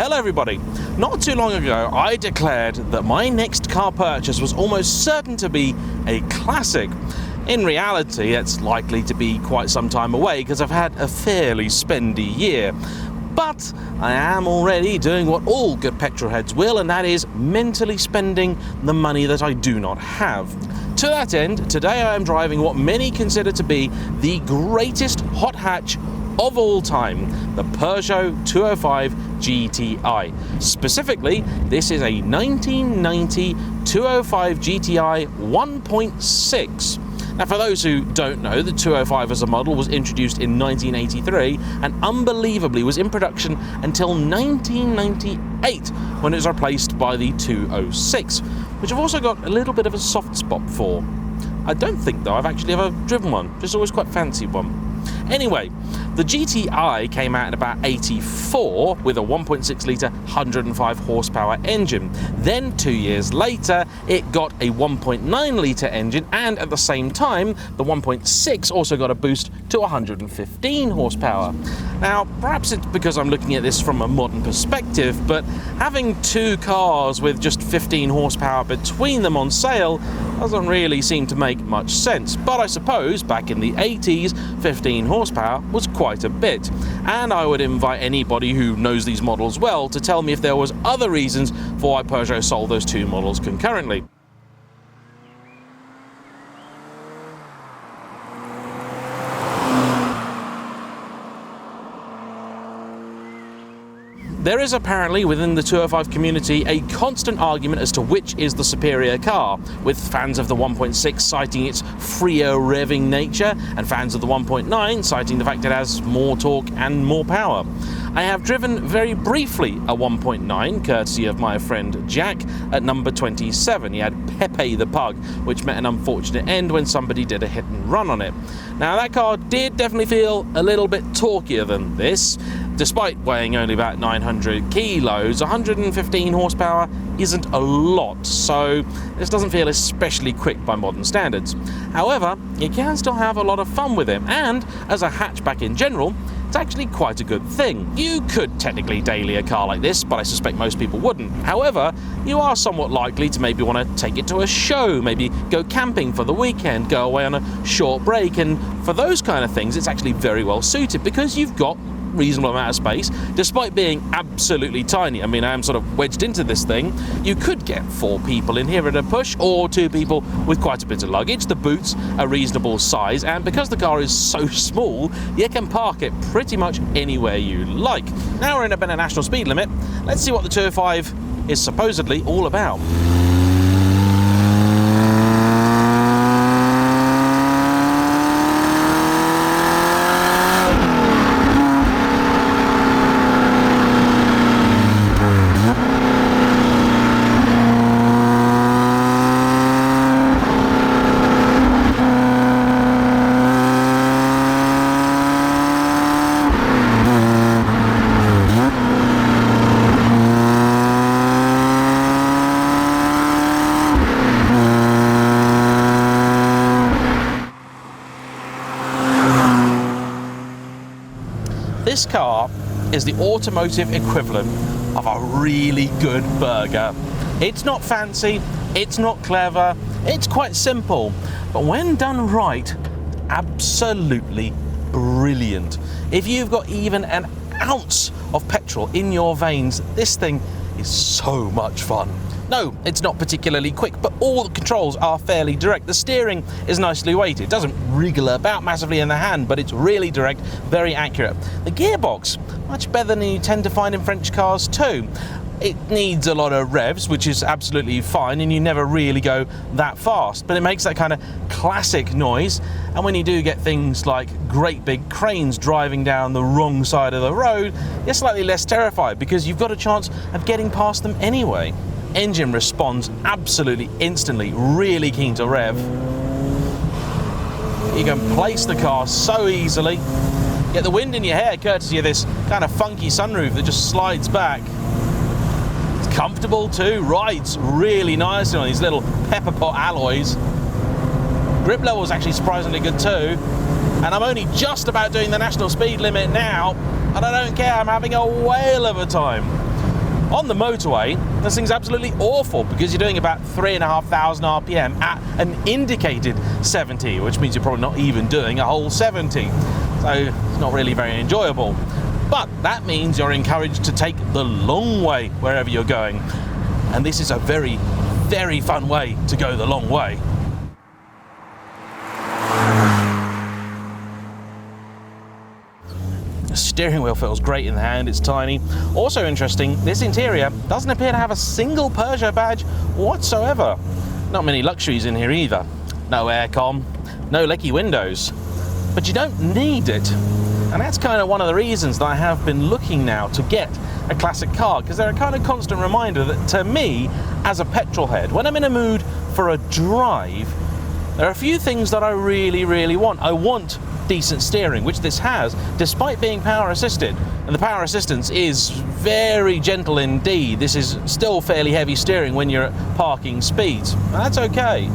Hello everybody. Not too long ago I declared that my next car purchase was almost certain to be a classic. In reality it's likely to be quite some time away because I've had a fairly spendy year. But I am already doing what all good petrol heads will, and that is mentally spending the money that I do not have. To that end, today I am driving what many consider to be the greatest hot hatch of all time, the Peugeot 205 GTI. Specifically, this is a 1990 205 GTI 1.6. Now, for those who don't know, the 205 as a model was introduced in 1983 and unbelievably was in production until 1998 when it was replaced by the 206, which I've also got a little bit of a soft spot for. I don't think, though, I've actually ever driven one, just always quite fancied one. Anyway, the GTI came out in about 84 with a 1.6 litre 105 horsepower engine. Then 2 years later it got a 1.9 litre engine, and at the same time the 1.6 also got a boost to 115 horsepower. Now perhaps it's because I'm looking at this from a modern perspective, but having two cars with just 15 horsepower between them on sale doesn't really seem to make much sense. But I suppose back in the 80s 15 horsepower was quite a bit, and I would invite anybody who knows these models well to tell me if there was other reasons for why Peugeot sold those two models concurrently. There is apparently within the 205 community a constant argument as to which is the superior car, with fans of the 1.6 citing its freer revving nature and fans of the 1.9 citing the fact it has more torque and more power. I have driven very briefly a 1.9 courtesy of my friend Jack at number 27. He had Pepe the Pug, which met an unfortunate end when somebody did a hit and run on it. Now that car did definitely feel a little bit torquier than this. Despite weighing only about 900 kilos, 115 horsepower isn't a lot, so this doesn't feel especially quick by modern standards. However, you can still have a lot of fun with it, and as a hatchback in general, it's actually quite a good thing. You could technically daily a car like this, but I suspect most people wouldn't. However, you are somewhat likely to maybe want to take it to a show, maybe go camping for the weekend, go away on a short break, and for those kind of things it's actually very well suited because you've got reasonable amount of space, despite being absolutely tiny. I mean, I am sort of wedged into this thing. You could get 4 people in here at a push, or 2 people with quite a bit of luggage. The boot's a reasonable size, and because the car is so small, you can park it pretty much anywhere you like. Now we're in a better national speed limit. Let's see what the 205 is supposedly all about. This car is the automotive equivalent of a really good burger. It's not fancy, it's not clever, it's quite simple, but when done right, absolutely brilliant. If you've got even an ounce of petrol in your veins, this thing is so much fun. No, it's not particularly quick, but all the controls are fairly direct. The steering is nicely weighted. It doesn't wriggle about massively in the hand, but it's really direct, very accurate. The gearbox, much better than you tend to find in French cars too. It needs a lot of revs, which is absolutely fine, and you never really go that fast, but it makes that kind of classic noise. And when you do get things like great big cranes driving down the wrong side of the road, you're slightly less terrified because you've got a chance of getting past them anyway. Engine responds absolutely instantly, really keen to rev. You can place the car so easily, get the wind in your hair courtesy of this kind of funky sunroof that just slides back. It's comfortable too, rides really nicely on these little pepper pot alloys. Grip level is actually surprisingly good too, and I'm only just about doing the national speed limit now, and I don't care, I'm having a whale of a time. On the motorway, this thing's absolutely awful because you're doing about 3,500 RPM at an indicated 70, which means you're probably not even doing a whole 70. So it's not really very enjoyable. But that means you're encouraged to take the long way wherever you're going. And this is a very, very fun way to go the long way. The steering wheel feels great in the hand, it's tiny. Also interesting, this interior doesn't appear to have a single Peugeot badge whatsoever. Not many luxuries in here either. No aircon, no leaky windows. But you don't need it. And that's kind of one of the reasons that I have been looking now to get a classic car, because they're a kind of constant reminder that to me, as a petrol head, when I'm in a mood for a drive, there are a few things that I really, really want. I want decent steering, which this has, despite being power assisted. And the power assistance is very gentle indeed. This is still fairly heavy steering when you're at parking speeds. And that's okay.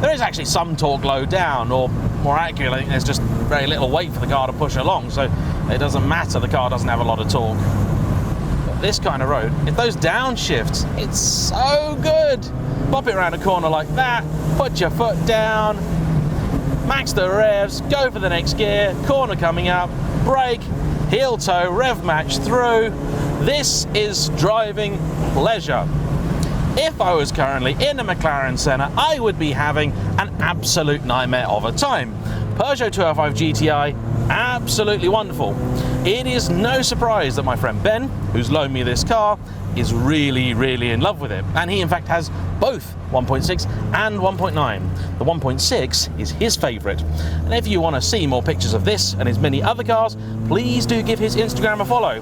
There is actually some torque low down, or more accurately, there's just very little weight for the car to push along, so it doesn't matter, the car doesn't have a lot of torque. But this kind of road, if those downshifts, it's so good. Pop it around a corner like that, put your foot down, max the revs, go for the next gear, corner coming up, brake, heel toe, rev match through. This is driving pleasure. If I was currently in a McLaren Senna, I would be having an absolute nightmare of a time. Peugeot 205 GTI, absolutely wonderful. It is no surprise that my friend Ben, who's loaned me this car, is really, really in love with it. And he in fact has both 1.6 and 1.9. The 1.6 is his favourite. And if you want to see more pictures of this and his many other cars, please do give his Instagram a follow.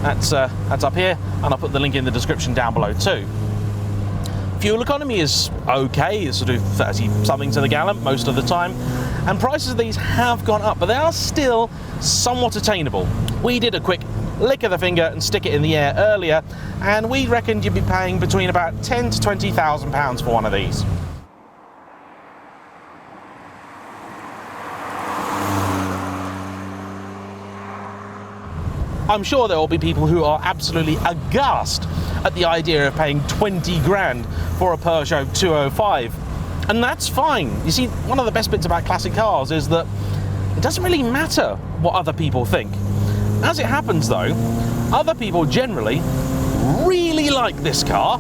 That's up here, and I'll put the link in the description down below too. Fuel economy is okay, it's sort of 30-something to the gallon most of the time, and prices of these have gone up, but they are still somewhat attainable. We did a quick lick of the finger and stick it in the air earlier, and we reckoned you'd be paying between about £10,000 to £20,000 for one of these. I'm sure there will be people who are absolutely aghast at the idea of paying 20 grand for a Peugeot 205. And that's fine. You see, one of the best bits about classic cars is that it doesn't really matter what other people think. As it happens though, other people generally really like this car.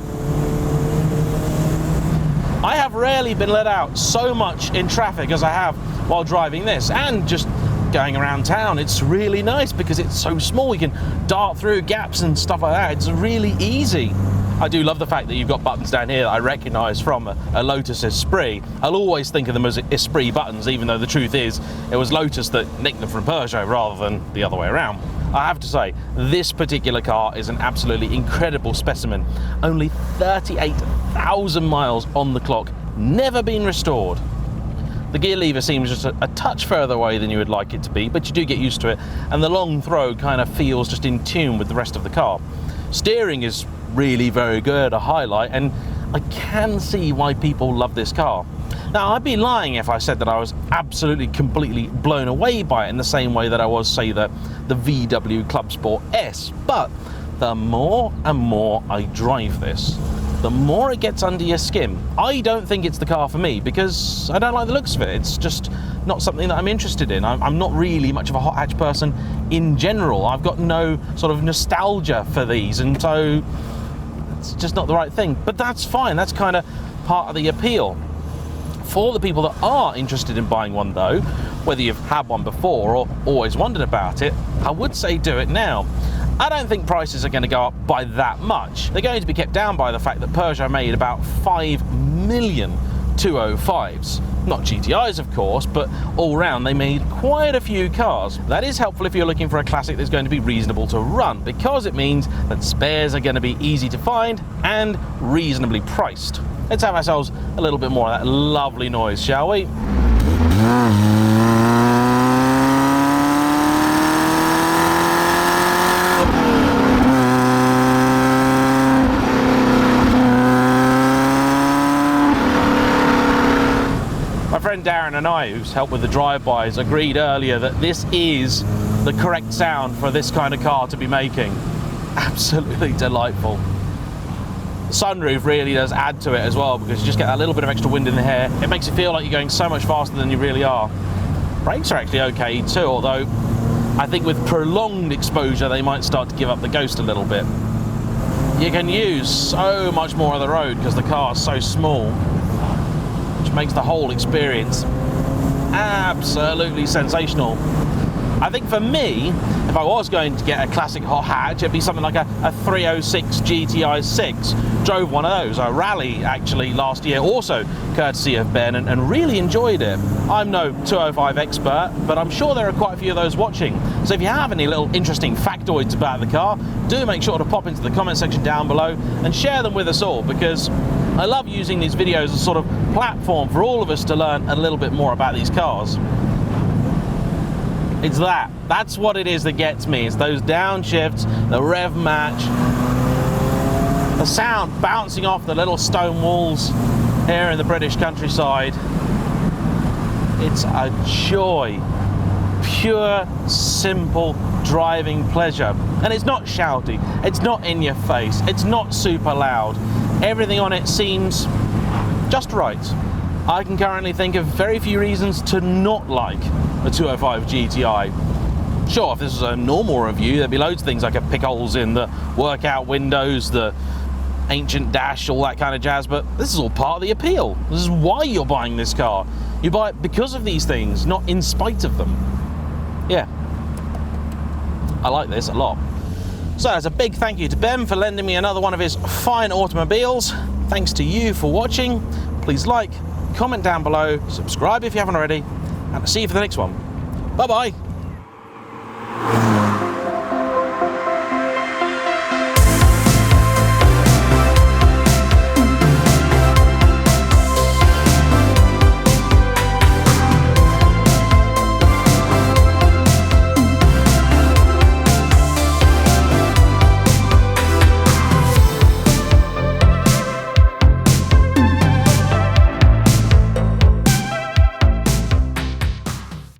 I have rarely been let out so much in traffic as I have while driving this, and just going around town. It's really nice because it's so small, you can dart through gaps and stuff like that. It's really easy. I do love the fact that you've got buttons down here that I recognise from a Lotus Esprit. I'll always think of them as Esprit buttons, even though the truth is it was Lotus that nicked them from Peugeot rather than the other way around. I have to say, this particular car is an absolutely incredible specimen. Only 38,000 miles on the clock, never been restored. The gear lever seems just a touch further away than you would like it to be, but you do get used to it, and the long throw kind of feels just in tune with the rest of the car. Steering is really very good, a highlight, and I can see why people love this car. Now, I'd be lying if I said that I was absolutely, completely blown away by it in the same way that I was, say, the VW Club Sport S, but the more and more I drive this, the more it gets under your skin. I don't think it's the car for me because I don't like the looks of it. It's just not something that I'm interested in. I'm not really much of a hot hatch person in general. I've got no sort of nostalgia for these, and so it's just not the right thing. But that's fine, that's kind of part of the appeal. For the people that are interested in buying one though, whether you've had one before or always wondered about it, I would say do it now. I don't think prices are going to go up by that much. They're going to be kept down by the fact that Peugeot made about 5 million 205s. Not GTIs, of course, but all round they made quite a few cars. That is helpful if you're looking for a classic that's going to be reasonable to run, because it means that spares are going to be easy to find and reasonably priced. Let's have ourselves a little bit more of that lovely noise, shall we? My friend Darren and I, who's helped with the drive-bys, agreed earlier that this is the correct sound for this kind of car to be making. Absolutely delightful. sunroof really does add to it as well, because you just get a little bit of extra wind in the hair. It makes you feel like you're going so much faster than you really are. Brakes are actually okay too, although I think with prolonged exposure they might start to give up the ghost a little bit. You can use so much more of the road because the car is so small, which makes the whole experience absolutely sensational. I think for me, if I was going to get a classic hot hatch, it'd be something like a 306 GTI 6. Drove one of those, a rally actually last year, also courtesy of Ben, and really enjoyed it. I'm no 205 expert, but I'm sure there are quite a few of those watching. So if you have any little interesting factoids about the car, do make sure to pop into the comment section down below and share them with us all, because I love using these videos as a sort of platform for all of us to learn a little bit more about these cars. It's that's what it is that gets me. It's those downshifts, the rev match, the sound bouncing off the little stone walls here in the British countryside. It's a joy, pure, simple driving pleasure. And it's not shouty, it's not in your face, it's not super loud. Everything on it seems just right. I can currently think of very few reasons to not like a 205 GTI. Sure, if this was a normal review, there'd be loads of things I could pick holes in, the workout windows, the ancient dash, all that kind of jazz, but this is all part of the appeal. This is why you're buying this car. You buy it because of these things, not in spite of them. Yeah, I like this a lot. So as a big thank you to Ben for lending me another one of his fine automobiles. Thanks to you for watching. Please like, comment down below, subscribe if you haven't already, and I'll see you for the next one. Bye bye.